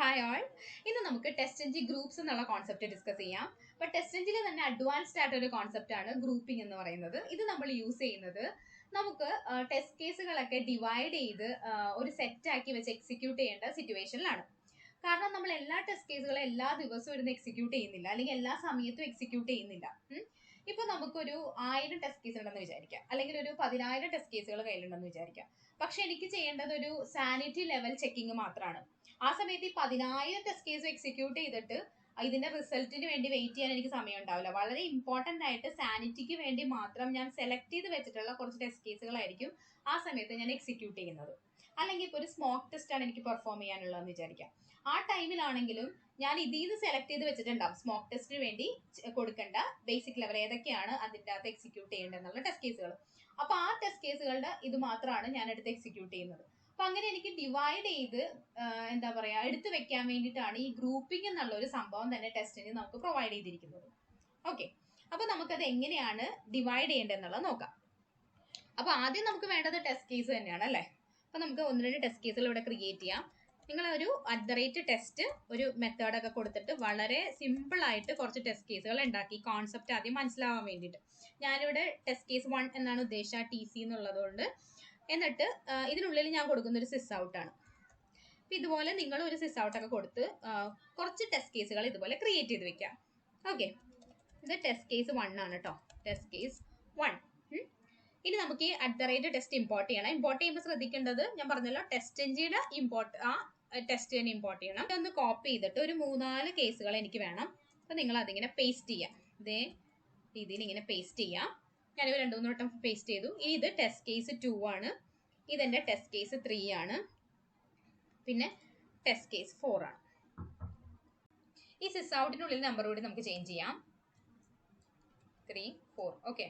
Hi all. ഇന്ന് നമുക്ക് TestNG Groups എന്നുള്ള കോൺസെപ്റ്റ് ഡിസ്കസ് ചെയ്യാം. അപ്പോൾ TestNGയിൽ തന്നെ അഡ്വാൻസ്ഡ് ആയിട്ടൊരു കോൺസെപ്റ്റ് ആണ് ഗ്രൂപ്പിംഗ് എന്ന് പറയുന്നത്. ഇത് നമ്മൾ യൂസ് ചെയ്യുന്നത് നമുക്ക് ടെസ്റ്റ് കേസുകളൊക്കെ ഡിവൈഡ് ചെയ്ത് ഒരു സെറ്റ് ആക്കി വെച്ച് എക്സിക്യൂട്ട് ചെയ്യേണ്ട സിറ്റുവേഷനിലാണ്. കാരണം നമ്മൾ എല്ലാ ടെസ്റ്റ് കേസുകളും എല്ലാ ദിവസവും ഇരുന്ന് എക്സിക്യൂട്ട് ചെയ്യുന്നില്ല, അല്ലെങ്കിൽ എല്ലാ സമയത്തും എക്സിക്യൂട്ട് ചെയ്യുന്നില്ല. ഇപ്പൊ നമുക്കൊരു 1000 ടെസ്റ്റ് കേസ് ഉണ്ടെന്ന് വിചാരിക്കാം, അല്ലെങ്കിൽ ഒരു 10,000 ടെസ്റ്റ് കേസുകൾ കയ്യിലുണ്ടെന്ന് വിചാരിക്കാം. പക്ഷെ എനിക്ക് ചെയ്യേണ്ടത് ഒരു സാനിറ്റി ലെവൽ ചെക്കിങ് മാത്രമാണ്. ആ സമയത്ത് ഈ 10,000 ടെസ്റ്റ് കേസ് എക്സിക്യൂട്ട് ചെയ്തിട്ട് ഇതിന്റെ റിസൾട്ടിന് വേണ്ടി വെയിറ്റ് ചെയ്യാൻ എനിക്ക് സമയം ഉണ്ടാവില്ല. വളരെ ഇമ്പോർട്ടന്റ് ആയിട്ട് സാനിറ്റിക്ക് വേണ്ടി മാത്രം ഞാൻ സെലക്ട് ചെയ്ത് വെച്ചിട്ടുള്ള കുറച്ച് ടെസ്റ്റ് കേസുകളായിരിക്കും ആ സമയത്ത് ഞാൻ എക്സിക്യൂട്ട് ചെയ്യുന്നത്. അല്ലെങ്കിൽ ഇപ്പോൾ ഒരു സ്മോക്ക് ടെസ്റ്റ് ആണ് എനിക്ക് പെർഫോം ചെയ്യാനുള്ളതെന്ന് വിചാരിക്കാം. ആ ടൈമിലാണെങ്കിലും ഞാൻ ഇതിൽ നിന്ന് സെലക്ട് ചെയ്ത് വെച്ചിട്ടുണ്ടാവും സ്മോക്ക് ടെസ്റ്റിന് വേണ്ടി കൊടുക്കേണ്ട ബേസിക് ലെവൽ ഏതൊക്കെയാണ് അതിൻ്റെ അകത്ത് എക്സിക്യൂട്ട് ചെയ്യേണ്ടതെന്നുള്ള ടെസ്റ്റ് കേസുകൾ. അപ്പൊ ആ ടെസ്റ്റ് കേസുകളുടെ ഇത് മാത്രമാണ് ഞാൻ എടുത്ത് എക്സിക്യൂട്ട് ചെയ്യുന്നത്. അപ്പൊ അങ്ങനെ എനിക്ക് ഡിവൈഡ് ചെയ്ത് എന്താ പറയാ എടുത്തു വെക്കാൻ വേണ്ടിയിട്ടാണ് ഈ ഗ്രൂപ്പിംഗ് എന്നുള്ള ഒരു സംഭവം തന്നെ ടെസ്റ്റിന് നമുക്ക് പ്രൊവൈഡ് ചെയ്തിരിക്കുന്നത്. ഓക്കെ, അപ്പൊ നമുക്കത് എങ്ങനെയാണ് ഡിവൈഡ് ചെയ്യേണ്ടതെന്നുള്ളത് നോക്കാം. അപ്പൊ ആദ്യം നമുക്ക് വേണ്ടത് ടെസ്റ്റ് കേസ് തന്നെയാണ് അല്ലേ. അപ്പൊ നമുക്ക് 1-2 ടെസ്റ്റ് കേസുകൾ ഇവിടെ ക്രിയേറ്റ് ചെയ്യാം. നിങ്ങൾ ഒരു @ടെസ്റ്റ് ഒരു മെത്തേഡൊക്കെ കൊടുത്തിട്ട് വളരെ സിമ്പിൾ ആയിട്ട് കുറച്ച് ടെസ്റ്റ് കേസുകൾ ഉണ്ടാക്കി കോൺസെപ്റ്റ് ആദ്യം മനസ്സിലാവാൻ വേണ്ടിയിട്ട്. ഞാനിവിടെ ടെസ്റ്റ് കേസ് 1 എന്നാണ് ഉദ്ദേശിച്ച TC എന്നുള്ളതുകൊണ്ട്. എന്നിട്ട് ഇതിനുള്ളിൽ ഞാൻ കൊടുക്കുന്ന ഒരു സിസ് ഔട്ട് ആണ്. അപ്പൊ ഇതുപോലെ നിങ്ങൾ ഒരു സിസ് ഔട്ട് ഒക്കെ കൊടുത്ത് കുറച്ച് ടെസ്റ്റ് കേസുകൾ ഇതുപോലെ ക്രിയേറ്റ് ചെയ്ത് വെക്കാം. ഓക്കെ, ഇത് ടെസ്റ്റ് കേസ് 1 ആണ് കേട്ടോ. Test case 1. ഇനി നമുക്ക് ഈ ടെസ്റ്റ് ഇമ്പോർട്ട് ചെയ്യണം. ഇമ്പോർട്ട് ചെയ്യുമ്പോൾ ശ്രദ്ധിക്കേണ്ടത് ഞാൻ പറഞ്ഞല്ലോ TestNGയുടെ ടെസ്റ്റ് തന്നെ ഇമ്പോർട്ട് ചെയ്യണം. ഇതൊന്ന് കോപ്പി ചെയ്തിട്ട് ഒരു 3-4 കേസുകൾ എനിക്ക് വേണം. അപ്പൊ നിങ്ങൾ അതിങ്ങനെ പേസ്റ്റ് ചെയ്യാം. ഇതേ രീതിയിൽ ഇങ്ങനെ പേസ്റ്റ് ചെയ്യാം. ഞാനിത് 2-3 വട്ടം പേസ്റ്റ് ചെയ്തു. ഇത് ടെസ്റ്റ് കേസ് 2 ആണ്. ഇതെന്റെ ടെസ്റ്റ് കേസ് 3 ആണ്. പിന്നെ ടെസ്റ്റ് കേസ് 4 ആണ്. ഈ സിസ് ഔട്ടിനുള്ളിൽ നമ്പർ കൂടി നമുക്ക് ചേഞ്ച് ചെയ്യാം. 3, 4. ഓക്കെ,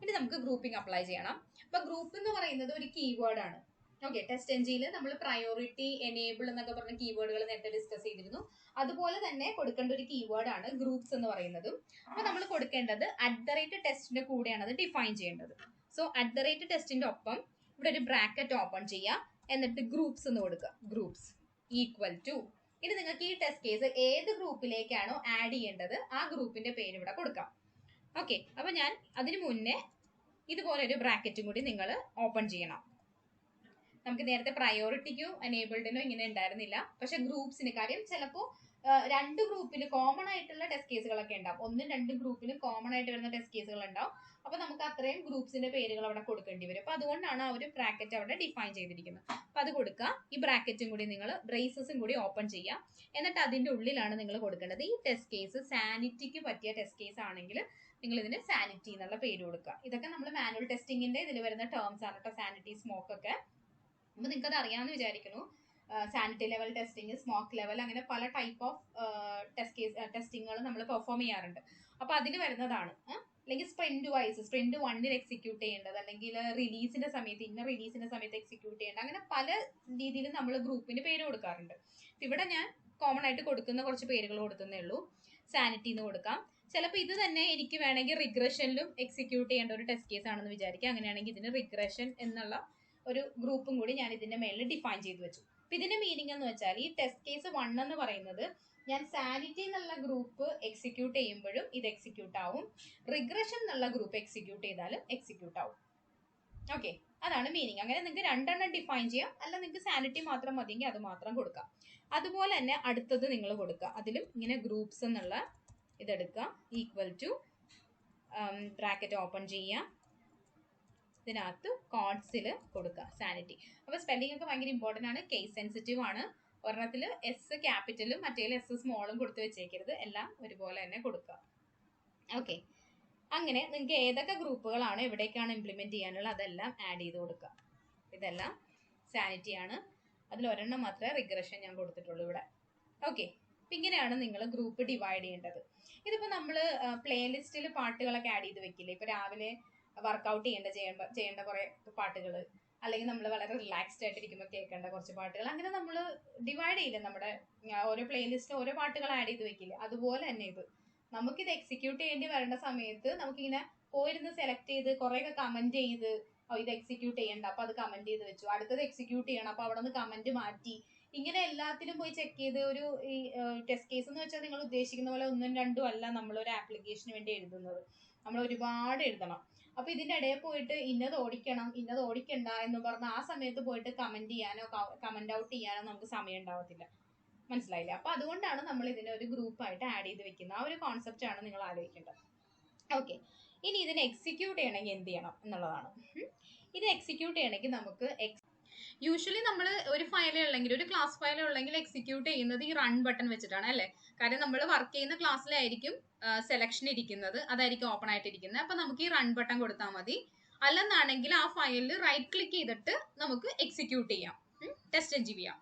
ഇനി നമുക്ക് ഗ്രൂപ്പിംഗ് അപ്ലൈ ചെയ്യണം. അപ്പൊ ഗ്രൂപ്പ് എന്ന് പറയുന്നത് ഒരു കീവേഡ് ആണ്. ഓക്കെ, TestNGയിൽ നമ്മൾ പ്രയോറിറ്റി, എനേബിൾ എന്നൊക്കെ പറഞ്ഞ കീവേഡുകൾ നേരത്തെ ഡിസ്കസ് ചെയ്തിരുന്നു. അതുപോലെ തന്നെ കൊടുക്കേണ്ട ഒരു കീവേഡ് ആണ് ഗ്രൂപ്പ്സ് എന്ന് പറയുന്നതും. അപ്പൊ നമ്മൾ കൊടുക്കേണ്ടത് @ടെസ്റ്റിന്റെ കൂടെയാണ് അത് ഡിഫൈൻ ചെയ്യേണ്ടത്. സോ @ടെസ്റ്റിന്റെ ഒപ്പം ഇവിടെ ഒരു ബ്രാക്കറ്റ് ഓപ്പൺ ചെയ്യാം. എന്നിട്ട് ഗ്രൂപ്പ്സ് എന്ന് കൊടുക്കുക. ഗ്രൂപ്പ്സ് ഈക്വൽ ടു, ഇനി നിങ്ങൾക്ക് ഈ ടെസ്റ്റ് കേസ് ഏത് ഗ്രൂപ്പിലേക്കാണോ ആഡ് ചെയ്യേണ്ടത് ആ ഗ്രൂപ്പിന്റെ പേര് ഇവിടെ കൊടുക്കാം. ഓക്കെ, അപ്പൊ ഞാൻ അതിനു മുന്നേ ഇതുപോലെ ഒരു ബ്രാക്കറ്റും കൂടി നിങ്ങൾ ഓപ്പൺ ചെയ്യണം. നമുക്ക് നേരത്തെ പ്രയോറിറ്റിക്കും എനേബിൾഡിനും ഇങ്ങനെ ഉണ്ടായിരുന്നില്ല. പക്ഷെ ഗ്രൂപ്പ്സിന്, കാര്യം ചിലപ്പോൾ 2 ഗ്രൂപ്പിന് കോമൺ ആയിട്ടുള്ള ടെസ്റ്റ് കേസുകളൊക്കെ ഉണ്ടാവും. 1-2 ഗ്രൂപ്പിന് കോമൺ ആയിട്ട് വരുന്ന ടെസ്റ്റ് കേസുകൾ ഉണ്ടാവും. അപ്പൊ നമുക്ക് അത്രയും ഗ്രൂപ്പ്സിന്റെ പേരുകൾ അവിടെ കൊടുക്കേണ്ടി വരും. അപ്പൊ അതുകൊണ്ടാണ് ആ ഒരു ബ്രാക്കറ്റ് അവിടെ ഡിഫൈൻ ചെയ്തിരിക്കുന്നത്. അപ്പൊ അത് കൊടുക്കുക. ഈ ബ്രാക്കറ്റും കൂടി നിങ്ങൾ ബ്രേസസും കൂടി ഓപ്പൺ ചെയ്യാം. എന്നിട്ട് അതിന്റെ ഉള്ളിലാണ് നിങ്ങൾ കൊടുക്കേണ്ടത്. ഈ ടെസ്റ്റ് കേസ് സാനിറ്റിക്ക് പറ്റിയ ടെസ്റ്റ് കേസ് ആണെങ്കിൽ നിങ്ങൾ ഇതിന് സാനിറ്റി എന്നുള്ള പേര് കൊടുക്കുക. ഇതൊക്കെ നമ്മൾ മാനുവൽ ടെസ്റ്റിംഗിന്റെ ഇതിൽ വരുന്ന ടേംസ് ആണ് കേട്ടോ. സാനിറ്റി, സ്മോക്ക് ഒക്കെ. അപ്പൊ നിങ്ങൾക്ക് അത് അറിയാമെന്ന് വിചാരിക്കുന്നു. Sanity level testing, smoke level, അങ്ങനെ പല ടൈപ്പ് ഓഫ് ടെസ്റ്റിങ്ങുകൾ നമ്മൾ പെർഫോം ചെയ്യാറുണ്ട്. അപ്പൊ അതിൽ വരുന്നതാണ്. അല്ലെങ്കിൽ സ്പ്രിന്റ് 1 എക്സിക്യൂട്ട് ചെയ്യേണ്ടത്, അല്ലെങ്കിൽ റിലീസിന്റെ സമയത്ത് എക്സിക്യൂട്ട് ചെയ്യേണ്ടത്, അങ്ങനെ പല രീതിയിലും നമ്മൾ ഗ്രൂപ്പിന് പേര് കൊടുക്കാറുണ്ട്. ഇവിടെ ഞാൻ കോമൺ ആയിട്ട് കൊടുക്കുന്ന കുറച്ച് പേരുകൾ കൊടുക്കുന്നേ ഉള്ളൂ. സാനിറ്റി എന്ന് കൊടുക്കാം. ചിലപ്പോൾ ഇത് തന്നെ എനിക്ക് വേണമെങ്കിൽ റിഗ്രഷനിലും എക്സിക്യൂട്ട് ചെയ്യേണ്ട ഒരു ടെസ്റ്റ് കേസ് ആണെന്ന് വിചാരിക്കാം. അങ്ങനെയാണെങ്കിൽ ഇതിന് റിഗ്രഷൻ എന്നുള്ള ഒരു ഗ്രൂപ്പും കൂടി ഞാൻ ഇതിന്റെ മേളിൽ ഡിഫൈൻ ചെയ്ത് വെച്ചു. അപ്പൊ ഇതിന്റെ മീനിങ് എന്ന് വെച്ചാൽ ഈ ടെസ്റ്റ് കേസ് 1 എന്ന് പറയുന്നത് ഞാൻ സാനിറ്റി എന്നുള്ള ഗ്രൂപ്പ് എക്സിക്യൂട്ട് ചെയ്യുമ്പോഴും ഇത് എക്സിക്യൂട്ട് ആവും, റിഗ്രഷൻ എന്നുള്ള ഗ്രൂപ്പ് എക്സിക്യൂട്ട് ചെയ്താലും എക്സിക്യൂട്ട് ആവും. ഓക്കെ, അതാണ് മീനിങ്. അങ്ങനെ നിങ്ങൾക്ക് 2 ഡിഫൈൻ ചെയ്യാം, അല്ല നിങ്ങൾക്ക് സാനിറ്റി മാത്രം മതിയെങ്കിൽ അത് മാത്രം കൊടുക്കാം. അതുപോലെ തന്നെ അടുത്തത് നിങ്ങൾ കൊടുക്കുക. അതിലും ഇങ്ങനെ ഗ്രൂപ്പ്സ് എന്നുള്ള ഇതെടുക്കുക. ഈക്വൽ ടു ബ്രാക്കറ്റ് ഓപ്പൺ ചെയ്യാം. ഇതിനകത്ത് കോഡ്സിൽ കൊടുക്കുക സാനിറ്റി. അപ്പൊ സ്പെല്ലിംഗ് ഒക്കെ ഭയങ്കര ഇമ്പോർട്ടന്റ് ആണ്, കേസ് സെൻസിറ്റീവ് ആണ്. ഒരെണ്ണത്തിൽ S ക്യാപിറ്റലും മറ്റേതിൽ S സ്മോളും കൊടുത്ത് വെച്ചേക്കരുത്, എല്ലാം ഒരുപോലെ തന്നെ കൊടുക്കുക. ഓക്കെ, അങ്ങനെ നിങ്ങൾക്ക് ഏതൊക്കെ ഗ്രൂപ്പുകളാണ് എവിടേക്കാണ് ഇംപ്ലിമെന്റ് ചെയ്യാനുള്ള അതെല്ലാം ആഡ് ചെയ്ത് കൊടുക്കുക. ഇതെല്ലാം സാനിറ്റി ആണ്. അതിൽ ഒരെണ്ണം മാത്രമേ റിഗ്രഷൻ ഞാൻ കൊടുത്തിട്ടുള്ളൂ ഇവിടെ. ഓക്കെ, അപ്പൊ ഇങ്ങനെയാണ് നിങ്ങൾ ഗ്രൂപ്പ് ഡിവൈഡ് ചെയ്യേണ്ടത്. ഇതിപ്പോ നമ്മൾ പ്ലേലിസ്റ്റിൽ പാട്ടുകളൊക്കെ ആഡ് ചെയ്ത് വെക്കില്ലേ. ഇപ്പൊ രാവിലെ വർക്കൗട്ട് ചെയ്യേണ്ട കുറെ പാട്ടുകൾ, അല്ലെങ്കിൽ നമ്മൾ വളരെ റിലാക്സ്ഡ് ആയിട്ടിരിക്കുമ്പോൾ കേൾക്കേണ്ട കുറച്ച് പാട്ടുകൾ, അങ്ങനെ നമ്മൾ ഡിവൈഡ് ചെയ്യില്ലേ. നമ്മുടെ ഓരോ പ്ലേലിസ്റ്റിൽ ഓരോ പാട്ടുകൾ ആഡ് ചെയ്ത് വെക്കില്ലേ. അതുപോലെ തന്നെ ഇത് നമുക്കിത് എക്സിക്യൂട്ട് ചെയ്യേണ്ടി വരേണ്ട സമയത്ത് നമുക്കിങ്ങനെ പോയിരുന്ന് സെലക്ട് ചെയ്ത് കുറെയൊക്കെ കമന്റ് ചെയ്ത് ഇത് എക്സിക്യൂട്ട് ചെയ്യണ്ട, അപ്പൊ അത് കമന്റ് ചെയ്ത് വെച്ചു. അടുത്തത് എക്സിക്യൂട്ട് ചെയ്യണം, അപ്പൊ അവിടെ നിന്ന് കമന്റ് മാറ്റി, ഇങ്ങനെ എല്ലാത്തിലും പോയി ചെക്ക് ചെയ്ത് ഒരു ഈ ടെസ്റ്റ് കേസ് എന്ന് വെച്ചാൽ നിങ്ങൾ ഉദ്ദേശിക്കുന്ന പോലെ ഒന്നും രണ്ടും അല്ല നമ്മളൊരു ആപ്ലിക്കേഷന് വേണ്ടി എഴുതുന്നത്. നമ്മൾ ഒരുപാട് എഴുതണം. അപ്പൊ ഇതിന്റെ ഇടയിൽ പോയിട്ട് ഇന്നത് ഓടിക്കണം ഇന്നത് ഓടിക്കണ്ട എന്ന് പറഞ്ഞ ആ സമയത്ത് പോയിട്ട് കമന്റ് ചെയ്യാനോ കമന്റ് ഔട്ട് ചെയ്യാനോ നമുക്ക് സമയം ഉണ്ടാവത്തില്ല. മനസ്സിലായില്ലേ? അപ്പൊ അതുകൊണ്ടാണ് നമ്മൾ ഇതിനെ ഒരു ഗ്രൂപ്പായിട്ട് ആഡ് ചെയ്ത് വെക്കുന്നത്. ആ ഒരു കോൺസെപ്റ്റ് ആണ് നിങ്ങൾ ആലോചിക്കേണ്ടത്. ഓക്കെ, ഇനി ഇതിനെ എക്സിക്യൂട്ട് ചെയ്യണമെങ്കിൽ എന്ത് ചെയ്യണം എന്നുള്ളതാണ്. ഇത് എക്സിക്യൂട്ട് ചെയ്യണമെങ്കിൽ നമുക്ക് യൂഷ്വലി നമ്മൾ ഒരു ഫയൽ ഉള്ളെങ്കിൽ ഒരു ക്ലാസ് ഫയൽ ഉള്ളെങ്കിൽ എക്സിക്യൂട്ട് ചെയ്യുന്നത് ഈ റൺ ബട്ടൺ വെച്ചിട്ടാണ് അല്ലേ? കാരണം നമ്മൾ വർക്ക് ചെയ്യുന്ന ക്ലാസ്സിലായിരിക്കും സെലക്ഷൻ ഇരിക്കുന്നത്, അതായിരിക്കും ഓപ്പൺ ആയിട്ടിരിക്കുന്നത്. അപ്പൊ നമുക്ക് ഈ റൺ ബട്ടൺ കൊടുത്താൽ മതി. അല്ലെന്നാണെങ്കിൽ ആ ഫയലിൽ റൈറ്റ് ക്ലിക്ക് ചെയ്തിട്ട് നമുക്ക് എക്സിക്യൂട്ട് ചെയ്യാം, TestNG ചെയ്യാം.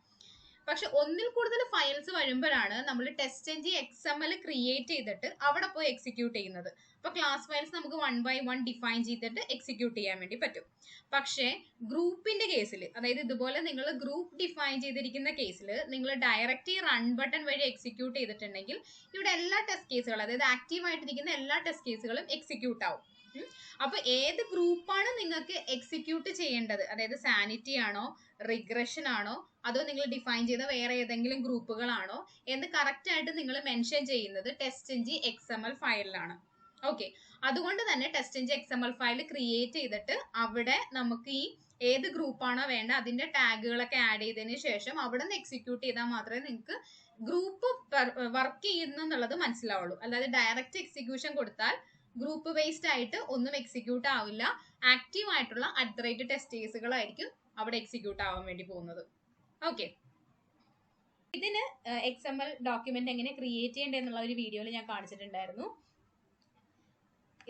പക്ഷെ ഒന്നിൽ കൂടുതൽ ഫയൽസ് വരുമ്പോഴാണ് നമ്മൾ TestNG XML ക്രിയേറ്റ് ചെയ്തിട്ട് അവിടെ പോയി എക്സിക്യൂട്ട് ചെയ്യുന്നത്. അപ്പൊ ക്ലാസ് ഫയൽസ് നമുക്ക് 1 by 1 ഡിഫൈൻ ചെയ്തിട്ട് എക്സിക്യൂട്ട് ചെയ്യാൻ വേണ്ടി പറ്റും. പക്ഷേ ഗ്രൂപ്പിന്റെ കേസിൽ, അതായത് ഇതുപോലെ നിങ്ങൾ ഗ്രൂപ്പ് ഡിഫൈൻ ചെയ്തിരിക്കുന്ന കേസിൽ നിങ്ങൾ ഡയറക്റ്റ് ഈ റൺ ബട്ടൺ വഴി എക്സിക്യൂട്ട് ചെയ്തിട്ടുണ്ടെങ്കിൽ ഇവിടെ എല്ലാ ടെസ്റ്റ് കേസുകളും, അതായത് ആക്റ്റീവ് ആയിട്ടിരിക്കുന്ന എല്ലാ ടെസ്റ്റ് കേസുകളും എക്സിക്യൂട്ട് ആവും. അപ്പൊ ഏത് ഗ്രൂപ്പാണ് നിങ്ങൾക്ക് എക്സിക്യൂട്ട് ചെയ്യേണ്ടത്, അതായത് സാനിറ്റി ആണോ റിഗ്രഷൻ ആണോ അതോ നിങ്ങൾ ഡിഫൈൻ ചെയ്ത വേറെ ഏതെങ്കിലും ഗ്രൂപ്പുകളാണോ എന്ന് കറക്റ്റ് ആയിട്ട് നിങ്ങൾ മെൻഷൻ ചെയ്യുന്നത് TestNG XML ഫയലിലാണ്. ഓക്കെ, അതുകൊണ്ട് തന്നെ TestNG XML ഫയൽ ക്രിയേറ്റ് ചെയ്തിട്ട് അവിടെ നമുക്ക് ഈ ഏത് ഗ്രൂപ്പാണോ വേണ്ട അതിന്റെ ടാഗുകളൊക്കെ ആഡ് ചെയ്തതിന് ശേഷം അവിടെ നിന്ന് എക്സിക്യൂട്ട് ചെയ്താൽ മാത്രമേ നിങ്ങൾക്ക് ഗ്രൂപ്പ് വർക്ക് ചെയ്യുന്നു എന്നുള്ളത് മനസ്സിലാവുള്ളൂ. അല്ലാതെ ഡയറക്റ്റ് എക്സിക്യൂഷൻ കൊടുത്താൽ ഗ്രൂപ്പ് ബേസ്ഡ് ആയിട്ട് ഒന്നും എക്സിക്യൂട്ട് ആവില്ല. ആക്റ്റീവ് ആയിട്ടുള്ള @ ടെസ്റ്റ് കേസുകളായിരിക്കും അവിടെ എക്സിക്യൂട്ട് ആവാൻ വേണ്ടി പോകുന്നത്. ഓക്കെ, ഇതിന് XML ഡോക്യുമെന്റ് എങ്ങനെ ക്രിയേറ്റ് ചെയ്യേണ്ടതെന്നുള്ള ഒരു വീഡിയോയിൽ ഞാൻ കാണിച്ചിട്ടുണ്ടായിരുന്നു.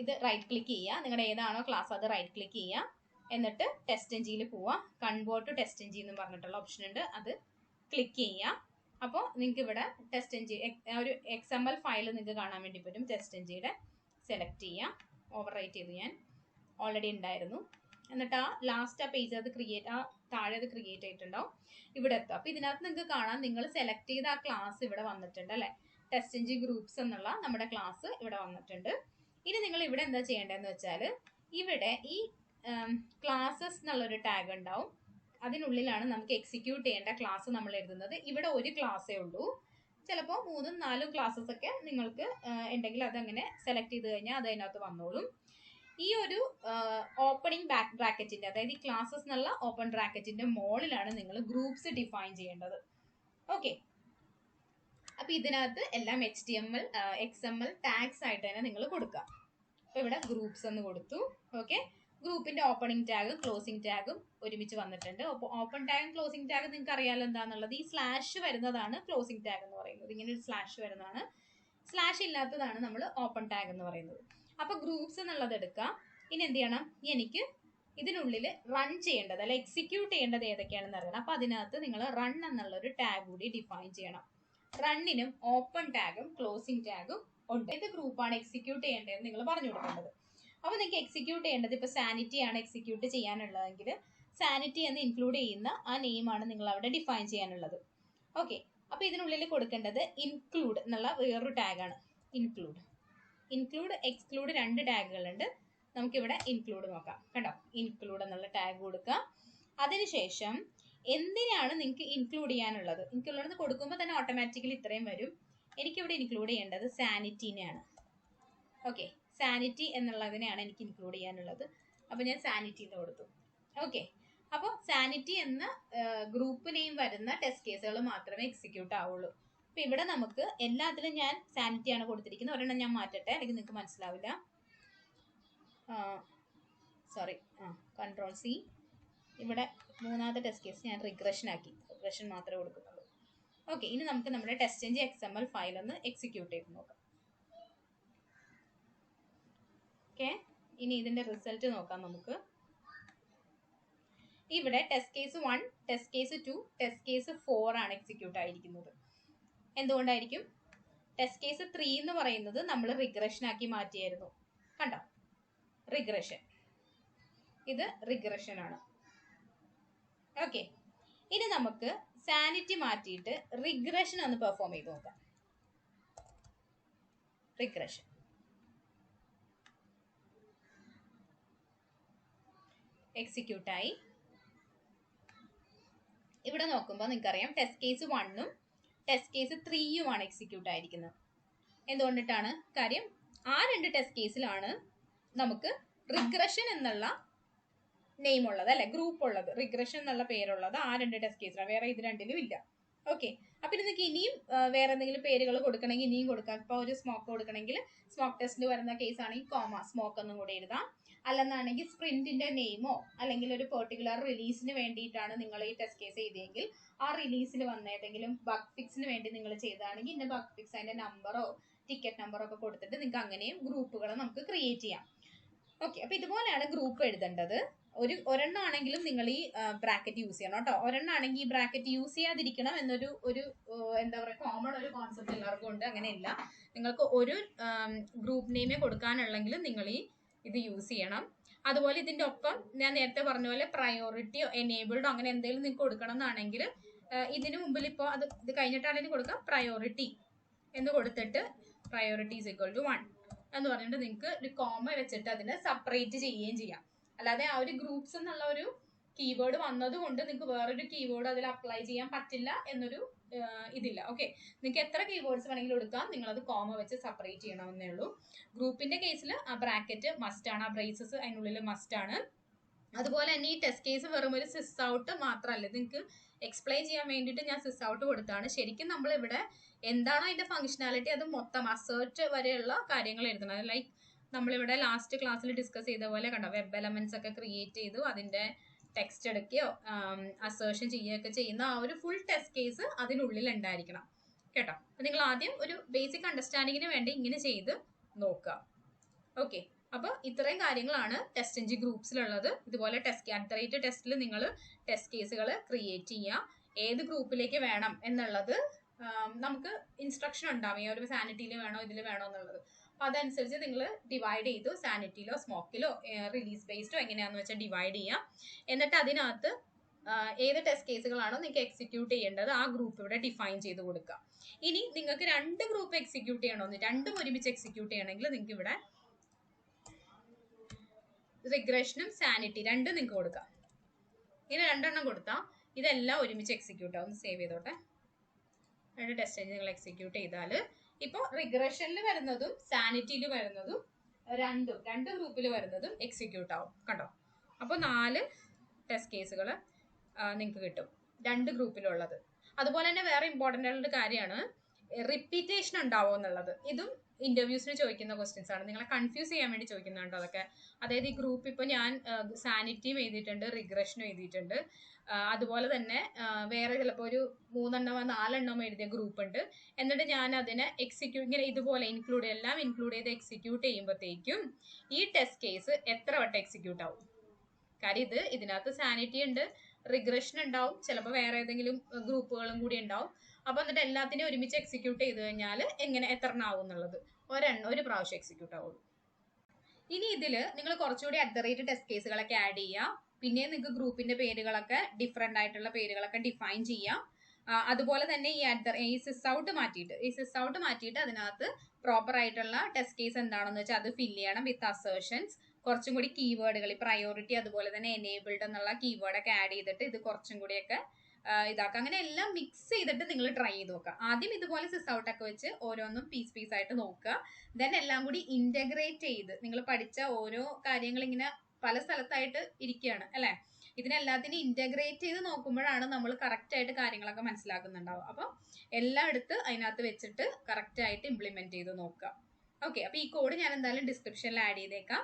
ഇത് റൈറ്റ് ക്ലിക്ക് ചെയ്യുക, നിങ്ങളുടെ ഏതാണോ ക്ലാസ് അത് റൈറ്റ് ക്ലിക്ക് ചെയ്യുക, എന്നിട്ട് TestNGയിൽ പോവുക. കൺവേർട്ട് ടു TestNG എന്ന് പറഞ്ഞിട്ടുള്ള ഓപ്ഷൻ ഉണ്ട്, അത് ക്ലിക്ക് ചെയ്യുക. അപ്പോൾ നിങ്ങൾക്ക് ഇവിടെ TestNG ഒരു XML ഫയൽ നിങ്ങൾക്ക് കാണാൻ വേണ്ടി പറ്റും. TestNGയുടെ സെലക്ട് ചെയ്യുക, ഓവർ റൈറ്റ് ചെയ്ത് ഞാൻ ഓൾറെഡി ഉണ്ടായിരുന്നു. എന്നിട്ട് ആ ലാസ്റ്റ് ആ പേജ് അത് താഴെ അത് ക്രിയേറ്റ് ആയിട്ടുണ്ടാവും, ഇവിടെ എത്തും. അപ്പൊ ഇതിനകത്ത് നിങ്ങൾക്ക് കാണാം നിങ്ങൾ സെലക്ട് ചെയ്ത ആ ക്ലാസ് ഇവിടെ വന്നിട്ടുണ്ട് അല്ലെ, TestNG Groups എന്നുള്ള നമ്മുടെ ക്ലാസ് ഇവിടെ വന്നിട്ടുണ്ട്. ഇനി നിങ്ങൾ ഇവിടെ എന്താ ചെയ്യേണ്ടതെന്ന് വെച്ചാൽ ഇവിടെ ഈ ക്ലാസ്സസ് എന്നുള്ളൊരു ടാഗ് ഉണ്ടാവും, അതിനുള്ളിലാണ് നമുക്ക് എക്സിക്യൂട്ട് ചെയ്യേണ്ട ക്ലാസ് നമ്മൾ എഴുതുന്നത്. ഇവിടെ ഒരു ക്ലാസ്സേ ഉള്ളൂ, ചിലപ്പോൾ 3 4 ക്ലാസ്സസ് ഒക്കെ നിങ്ങൾക്ക് ഉണ്ടെങ്കിൽ അതങ്ങനെ സെലക്ട് ചെയ്ത് കഴിഞ്ഞാൽ അത് അതിനകത്ത് വന്നോളും. ഈ ഒരു ഓപ്പണിംഗ് ബ്രാക്കറ്റിന്റെ, അതായത് ഈ ക്ലാസ്സസ് എന്നുള്ള ഓപ്പൺ ബ്രാക്കറ്റിന്റെ മുകളിലാണ് നിങ്ങൾ ഗ്രൂപ്പ്സ് ഡിഫൈൻ ചെയ്യേണ്ടത്. ഓക്കെ, അപ്പൊ ഇതിനകത്ത് എല്ലാം HTML XML ടാഗ്സ് ആയിട്ട് തന്നെ നിങ്ങൾ കൊടുക്കുക. അപ്പൊ ഇവിടെ ഗ്രൂപ്പ്സ് എന്ന് കൊടുത്തു. ഓക്കെ, ഗ്രൂപ്പിന്റെ ഓപ്പണിംഗ് ടാഗും ക്ലോസിംഗ് ടാഗും ഒരുമിച്ച് വന്നിട്ടുണ്ട്. അപ്പോൾ ഓപ്പൺ ടാഗും ക്ലോസിംഗ് ടാഗും നിങ്ങൾക്ക് അറിയാലോ എന്താണെന്നുള്ളത്. ഈ സ്ലാഷ് വരുന്നതാണ് ക്ലോസിംഗ് ടാഗ് എന്ന് പറയുന്നത്, ഇങ്ങനെ ഒരു സ്ലാഷ് വരുന്നതാണ്. സ്ലാഷ് ഇല്ലാത്തതാണ് നമ്മൾ ഓപ്പൺ ടാഗ് എന്ന് പറയുന്നത്. അപ്പൊ ഗ്രൂപ്പ്സ് എന്നുള്ളത് എടുക്കുക. ഇനി എന്ത് ചെയ്യണം, എനിക്ക് ഇതിനുള്ളിൽ റൺ ചെയ്യേണ്ടത് അല്ലെ എക്സിക്യൂട്ട് ചെയ്യേണ്ടത് ഏതൊക്കെയാണെന്ന് അറിയണം. അപ്പൊ അതിനകത്ത് നിങ്ങൾ റൺ എന്നുള്ള ഒരു ടാഗ് കൂടി ഡിഫൈൻ ചെയ്യണം. റണ്ണിനും ഓപ്പൺ ടാഗും ക്ലോസിംഗ് ടാഗും ഉണ്ട്. ഏത് ഗ്രൂപ്പാണ് എക്സിക്യൂട്ട് ചെയ്യേണ്ടതെന്ന് നിങ്ങൾ പറഞ്ഞു കൊടുക്കേണ്ടത്. അപ്പൊ നിങ്ങൾക്ക് എക്സിക്യൂട്ട് ചെയ്യേണ്ടത് ഇപ്പൊ സാനിറ്റി ആണ് എക്സിക്യൂട്ട് ചെയ്യാനുള്ളതെങ്കിൽ സാനിറ്റി എന്ന് ഇൻക്ലൂഡ് ചെയ്യുന്ന ആ നെയിമാണ് നിങ്ങൾ അവിടെ ഡിഫൈൻ ചെയ്യാനുള്ളത്. ഓക്കെ, അപ്പൊ ഇതിനുള്ളിൽ കൊടുക്കേണ്ടത് ഇൻക്ലൂഡ് എന്നുള്ള വേറൊരു ടാഗാണ്. Include exclude 2 ടാഗുകളുണ്ട്. നമുക്കിവിടെ ഇൻക്ലൂഡ് നോക്കാം. കണ്ടോ, ഇൻക്ലൂഡ് എന്നുള്ള ടാഗ് കൊടുക്കുക. അതിനുശേഷം എന്തിനാണ് നിങ്ങൾക്ക് ഇൻക്ലൂഡ് ചെയ്യാനുള്ളത്, ഇൻക്ലൂഡ് കൊടുക്കുമ്പോൾ തന്നെ ഓട്ടോമാറ്റിക്കലി ഇത്രയും വരും. എനിക്കിവിടെ ഇൻക്ലൂഡ് ചെയ്യേണ്ടത് സാനിറ്റിനെയാണ്. ഓക്കെ, സാനിറ്റി എന്നുള്ളതിനെയാണ് എനിക്ക് ഇൻക്ലൂഡ് ചെയ്യാനുള്ളത്. അപ്പൊ ഞാൻ സാനിറ്റി എന്ന് കൊടുത്തു. ഓക്കെ, അപ്പോൾ സാനിറ്റി എന്ന ഗ്രൂപ്പ് നെയിം വരുന്ന ടെസ്റ്റ് കേസുകൾ മാത്രമേ എക്സിക്യൂട്ട് ആവുള്ളൂ. അപ്പൊ ഇവിടെ നമുക്ക് എല്ലാത്തിലും ഞാൻ സാനിറ്റി ആണ് കൊടുത്തിരിക്കുന്നത്. ഒരെണ്ണം ഞാൻ മാറ്റട്ടെ, അല്ലെങ്കിൽ നിങ്ങൾക്ക് മനസ്സിലാവില്ല. Sorry, Ctrl+C. ഇവിടെ 3ാമത്തെ ടെസ്റ്റ് കേസ് ഞാൻ റിഗ്രഷൻ ആക്കി, റിഗ്രഷൻ മാത്രമേ കൊടുക്കുന്നുള്ളൂ. ഓക്കെ, ഇനി നമുക്ക് നമ്മുടെ TestNG XML ഫയൽ ഒന്ന് എക്സിക്യൂട്ട് ചെയ്ത് നോക്കാം. ഓക്കെ, ഇനി ഇതിന്റെ റിസൾട്ട് നോക്കാം നമുക്ക്. ഇവിടെ test case 1, test case 2, test case 4 ആണ് എക്സിക്യൂട്ട് ആയിരിക്കുന്നത്. എന്തുകൊണ്ടായിരിക്കും? ടെസ്റ്റ് കേസ് 3 എന്ന് പറയുന്നത് നമ്മൾ റിഗ്രഷൻ ആക്കി മാറ്റിയായിരുന്നു. കണ്ടോ, റിഗ്രഷൻ, ഇത് റിഗ്രഷൻ ആണ്. ഓക്കെ, ഇനി നമുക്ക് സാനിറ്റി മാറ്റിയിട്ട് റിഗ്രഷൻ ഒന്ന് പെർഫോം ചെയ്ത് നോക്കാം. റിഗ്രഷൻ എക്സിക്യൂട്ട് ആയി. ഇവിടെ നോക്കുമ്പോൾ നിങ്ങൾക്കറിയാം ടെസ്റ്റ് കേസ് 1ഉം ടെസ്റ്റ് കേസ് 3യുമാണ് എക്സിക്യൂട്ട് ആയിരിക്കുന്നത്. എന്തുകൊണ്ടിട്ടാണ്? കാര്യം ആ രണ്ട് ടെസ്റ്റ് കേസിലാണ് നമുക്ക് റിഗ്രഷൻ എന്നുള്ള നെയിം ഉള്ളത്, അല്ലെ, ഗ്രൂപ്പ് ഉള്ളത്, റിഗ്രഷൻ എന്നുള്ള പേരുള്ളത് ആ രണ്ട് ടെസ്റ്റ് കേസിലാണ്, വേറെ ഇത് രണ്ടിലും ഇല്ല. ഓക്കെ, അപ്പൊ നിങ്ങൾക്ക് ഇനിയും വേറെ എന്തെങ്കിലും പേരുകൾ കൊടുക്കണമെങ്കിൽ ഇനിയും കൊടുക്കാം. ഇപ്പൊ ഒരു സ്മോക്ക് കൊടുക്കണമെങ്കിൽ സ്മോക്ക് ടെസ്റ്റിൽ വരുന്ന കേസ് ആണെങ്കിൽ കോമ സ്മോക്ക് എന്നും കൂടെ എഴുതാം. അല്ലെന്നാണെങ്കിൽ സ്പ്രിന്റിന്റെ നെയിമോ അല്ലെങ്കിൽ ഒരു പെർട്ടിക്കുലർ റിലീസിന് വേണ്ടിയിട്ടാണ് നിങ്ങൾ ഈ ടെസ്റ്റ് കേസ് ചെയ്തെങ്കിൽ ആ റിലീസിൽ വന്ന ഏതെങ്കിലും ബഗ് ഫിക്സിന് വേണ്ടി നിങ്ങൾ ചെയ്താണെങ്കിൽ ഇന്ന ബഗ് ഫിക്സ് അതിന്റെ നമ്പറോ ടിക്കറ്റ് നമ്പറോ ഒക്കെ കൊടുത്തിട്ട് നിങ്ങൾക്ക് അങ്ങനെയും ഗ്രൂപ്പുകൾ നമുക്ക് ക്രിയേറ്റ് ചെയ്യാം. ഓക്കെ, അപ്പൊ ഇതുപോലെയാണ് ഗ്രൂപ്പ് എഴുതേണ്ടത്. ഒരെണ്ണമാണെങ്കിലും നിങ്ങൾ ഈ ബ്രാക്കറ്റ് യൂസ് ചെയ്യണം കേട്ടോ. ഒരെണ്ണമാണെങ്കിൽ ഈ ബ്രാക്കറ്റ് യൂസ് ചെയ്യാതിരിക്കണം എന്നൊരു എന്താ പറയുക കോമൺ ഒരു കോൺസെപ്റ്റ് എല്ലാവർക്കും ഉണ്ട്. അങ്ങനെയല്ല, നിങ്ങൾക്ക് ഒരു ഗ്രൂപ്പ് നെയിമേ കൊടുക്കാനുള്ളെങ്കിലും നിങ്ങൾ ഈ ഇത് യൂസ് ചെയ്യണം. അതുപോലെ ഇതിന്റെ ഒപ്പം ഞാൻ നേരത്തെ പറഞ്ഞ പോലെ പ്രയോറിറ്റിയോ എനേബിൾഡോ അങ്ങനെ എന്തെങ്കിലും നിങ്ങൾക്ക് കൊടുക്കണം എന്നാണെങ്കിൽ ഇതിന് മുമ്പിൽ ഇപ്പോൾ ഇത് കഴിഞ്ഞിട്ടാണെങ്കിൽ കൊടുക്കാം പ്രയോറിറ്റി എന്ന് കൊടുത്തിട്ട് പ്രയോറിറ്റി ഈസ് ഈക്വൽ ടു 1 എന്ന് പറഞ്ഞിട്ട് നിങ്ങൾക്ക് ഒരു കോമ വെച്ചിട്ട് അതിനെ സെപ്പറേറ്റ് ചെയ്യുകയും ചെയ്യാം. അല്ലാതെ ആ ഒരു ഗ്രൂപ്പ്സ് എന്നുള്ള ഒരു കീവേഡ് വന്നത് കൊണ്ട് നിങ്ങൾക്ക് വേറൊരു കീവേഡ് അതിൽ അപ്ലൈ ചെയ്യാൻ പറ്റില്ല എന്നൊരു ഇതില്ല. ഓക്കെ, നിങ്ങൾക്ക് എത്ര കീവേഡ്സ് വേണമെങ്കിലും എടുക്കാം, നിങ്ങളത് കോമ വെച്ച് സെപ്പറേറ്റ് ചെയ്യണമെന്നേ ഉള്ളൂ. ഗ്രൂപ്പിന്റെ കേസിൽ ആ ബ്രാക്കറ്റ് മസ്റ്റ് ആണ്, ആ ബ്രേസസ് അതിനുള്ളിൽ മസ്റ്റ് ആണ്. അതുപോലെ തന്നെ ഈ ടെസ്റ്റ് കേസ് വെറും ഒരു സിസ് ഔട്ട് മാത്രമല്ല, നിങ്ങൾക്ക് എക്സ്പ്ലെയിൻ ചെയ്യാൻ വേണ്ടിയിട്ട് ഞാൻ സിസ് ഔട്ട് കൊടുത്താണ്. ശരിക്കും നമ്മൾ ഇവിടെ എന്താണോ അതിന്റെ ഫംഗ്ഷനാലിറ്റി അത് മൊത്തം അസേർട്ട് വരെയുള്ള കാര്യങ്ങൾ എഴുതണം. ലൈക്ക് നമ്മളിവിടെ ലാസ്റ്റ് ക്ലാസ്സിൽ ഡിസ്കസ് ചെയ്ത പോലെ കണ്ടോ, വെബ് എലമെന്റ്സ് ഒക്കെ ക്രിയേറ്റ് ചെയ്തു അതിന്റെ ടെക്സ്റ്റ് എടുക്കുകയോ അസേർഷൻ ചെയ്യുകയൊക്കെ ചെയ്യുന്ന ആ ഒരു ഫുൾ ടെസ്റ്റ് കേസ് അതിനുള്ളിൽ ഉണ്ടായിരിക്കണം കേട്ടോ. അപ്പൊ നിങ്ങൾ ആദ്യം ഒരു ബേസിക് അണ്ടർസ്റ്റാൻഡിങ്ങിന് വേണ്ടി ഇങ്ങനെ ചെയ്ത് നോക്കുക. ഓക്കെ, അപ്പൊ ഇത്രയും കാര്യങ്ങളാണ് TestNG ഗ്രൂപ്പ്സിലുള്ളത്. ഇതുപോലെ ടെസ്റ്റിൽ നിങ്ങൾ ടെസ്റ്റ് കേസുകൾ ക്രിയേറ്റ് ചെയ്യുക. ഏത് ഗ്രൂപ്പിലേക്ക് വേണം എന്നുള്ളത് നമുക്ക് ഇൻസ്ട്രക്ഷൻ ഉണ്ടാവും, ഈ ഒരു സാനിറ്റിയിൽ വേണോ ഇതിൽ വേണോ എന്നുള്ളത്. അപ്പൊ അതനുസരിച്ച് നിങ്ങൾ ഡിവൈഡ് ചെയ്തു, സാനിറ്റിയിലോ സ്മോക്കിലോ റിലീസ് ബേസ്ഡോ എങ്ങനെയാണെന്ന് വെച്ചാൽ ഡിവൈഡ് ചെയ്യാം. എന്നിട്ട് അതിനകത്ത് ഏത് ടെസ്റ്റ് കേസുകളാണോ നിങ്ങൾക്ക് എക്സിക്യൂട്ട് ചെയ്യേണ്ടത് ആ ഗ്രൂപ്പ് ഇവിടെ ഡിഫൈൻ ചെയ്ത് കൊടുക്കുക. ഇനി നിങ്ങൾക്ക് രണ്ട് ഗ്രൂപ്പ് എക്സിക്യൂട്ട് ചെയ്യണമെന്ന്, രണ്ടും ഒരുമിച്ച് എക്സിക്യൂട്ട് ചെയ്യണമെങ്കിൽ നിങ്ങൾക്ക് ഇവിടെ റിഗ്രഷനും സാനിറ്റി രണ്ടും നിങ്ങൾക്ക് കൊടുക്കാം. ഇങ്ങനെ രണ്ടെണ്ണം കൊടുത്താൽ ഇതെല്ലാം ഒരുമിച്ച് എക്സിക്യൂട്ട് ആവും. സേവ് ചെയ്തോട്ടെ. രണ്ട് ടെസ്റ്റ് നിങ്ങൾ എക്സിക്യൂട്ട് ചെയ്താൽ ഇപ്പോൾ റിഗ്രഷനിൽ വരുന്നതും സാനിറ്റിയിൽ വരുന്നതും രണ്ട് ഗ്രൂപ്പിൽ വരുന്നതും എക്സിക്യൂട്ട് ആവും കണ്ടോ. അപ്പോൾ 4 ടെസ്റ്റ് കേസുകൾ നിങ്ങൾക്ക് കിട്ടും, രണ്ട് ഗ്രൂപ്പിലുള്ളത്. അതുപോലെ തന്നെ വേറെ ഇമ്പോർട്ടൻ്റ് ആയിട്ടുള്ള കാര്യമാണ് റിപ്പീറ്റേഷൻ ഉണ്ടാവോ എന്നുള്ളത്. ഇതും ഇന്റർവ്യൂസിന് ചോദിക്കുന്ന ക്വസ്റ്റ്യൻസ് ആണ്, നിങ്ങളെ കൺഫ്യൂസ് ചെയ്യാൻ വേണ്ടി ചോദിക്കുന്നുണ്ടോ അതൊക്കെ. അതായത് ഈ ഗ്രൂപ്പ് ഇപ്പോൾ ഞാൻ സാനിറ്റിയും എഴുതിയിട്ടുണ്ട്, റിഗ്രഷനും എഴുതിയിട്ടുണ്ട്. അതുപോലെ തന്നെ വേറെ ചിലപ്പോൾ ഒരു 3 4 എഴുതിയ ഗ്രൂപ്പ് ഉണ്ട്. എന്നിട്ട് ഞാൻ അതിനെ ഇങ്ങനെ ഇതുപോലെ എല്ലാം ഇൻക്ലൂഡ് ചെയ്ത് എക്സിക്യൂട്ട് ചെയ്യുമ്പോഴത്തേക്കും ഈ ടെസ്റ്റ് കേസ് എത്ര വട്ടം എക്സിക്യൂട്ട് ആവും? കാര്യം ഇതിനകത്ത് സാനിറ്റി ഉണ്ട്, റിഗ്രഷൻ ഉണ്ടാവും, ചിലപ്പോൾ വേറെ ഏതെങ്കിലും ഗ്രൂപ്പുകളും കൂടി ഉണ്ടാവും. അപ്പൊ എന്നിട്ട് എല്ലാത്തിനെയും ഒരുമിച്ച് എക്സിക്യൂട്ട് ചെയ്ത് കഴിഞ്ഞാൽ എത്ര എണ്ണം ആവും എന്നുള്ളത് ഒരു പ്രാവശ്യം എക്സിക്യൂട്ട് ആവുള്ളൂ. ഇനി ഇതിൽ നിങ്ങൾ കുറച്ചുകൂടി ടെസ്റ്റ് കേസുകളൊക്കെ ആഡ് ചെയ്യുക. പിന്നെ നിങ്ങൾക്ക് ഗ്രൂപ്പിന്റെ പേരുകളൊക്കെ ഡിഫറെന്റ് ആയിട്ടുള്ള പേരുകളൊക്കെ ഡിഫൈൻ ചെയ്യാം. അതുപോലെ തന്നെ ഈ സിസ് ഔട്ട് മാറ്റിയിട്ട് അതിനകത്ത് പ്രോപ്പർ ആയിട്ടുള്ള ടെസ്റ്റ് കേസ് എന്താണെന്ന് വെച്ചാൽ അത് ഫില്ല് ചെയ്യണം വിത്ത് അസേർഷൻസ്. കുറച്ചും കൂടി കീവേഡുകൾ, പ്രയോറിറ്റി അതുപോലെ തന്നെ എനേബിൾഡ് എന്നുള്ള കീവേഡൊക്കെ ആഡ് ചെയ്തിട്ട് ഇത് കുറച്ചും കൂടിയൊക്കെ ഇതാക്കുക. അങ്ങനെ എല്ലാം മിക്സ് ചെയ്തിട്ട് നിങ്ങൾ ട്രൈ ചെയ്ത് നോക്കുക. ആദ്യം ഇതുപോലെ സിസ് ഔട്ട് ഒക്കെ വെച്ച് ഓരോന്നും പീസ് ആയിട്ട് നോക്കുക. ദെൻ എല്ലാം കൂടി ഇന്റഗ്രേറ്റ് ചെയ്ത് നിങ്ങൾ പഠിച്ച ഓരോ കാര്യങ്ങൾ ഇങ്ങനെ പല സ്ഥലത്തായിട്ട് ഇരിക്കുകയാണ് അല്ലെ, ഇതിനെല്ലാത്തിനും ഇന്റഗ്രേറ്റ് ചെയ്ത് നോക്കുമ്പോഴാണ് നമ്മൾ കറക്റ്റ് ആയിട്ട് കാര്യങ്ങളൊക്കെ മനസ്സിലാക്കുന്നുണ്ടാവും. അപ്പം എല്ലാം എടുത്ത് അതിനകത്ത് വെച്ചിട്ട് കറക്റ്റ് ആയിട്ട് ഇംപ്ലിമെന്റ് ചെയ്ത് നോക്കുക. ഓക്കെ, അപ്പൊ ഈ കോഡ് ഞാൻ എന്തായാലും ഡിസ്ക്രിപ്ഷനിൽ ആഡ് ചെയ്തേക്കാം.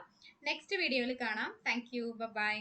നെക്സ്റ്റ് വീഡിയോയിൽ കാണാം. Thank you, by.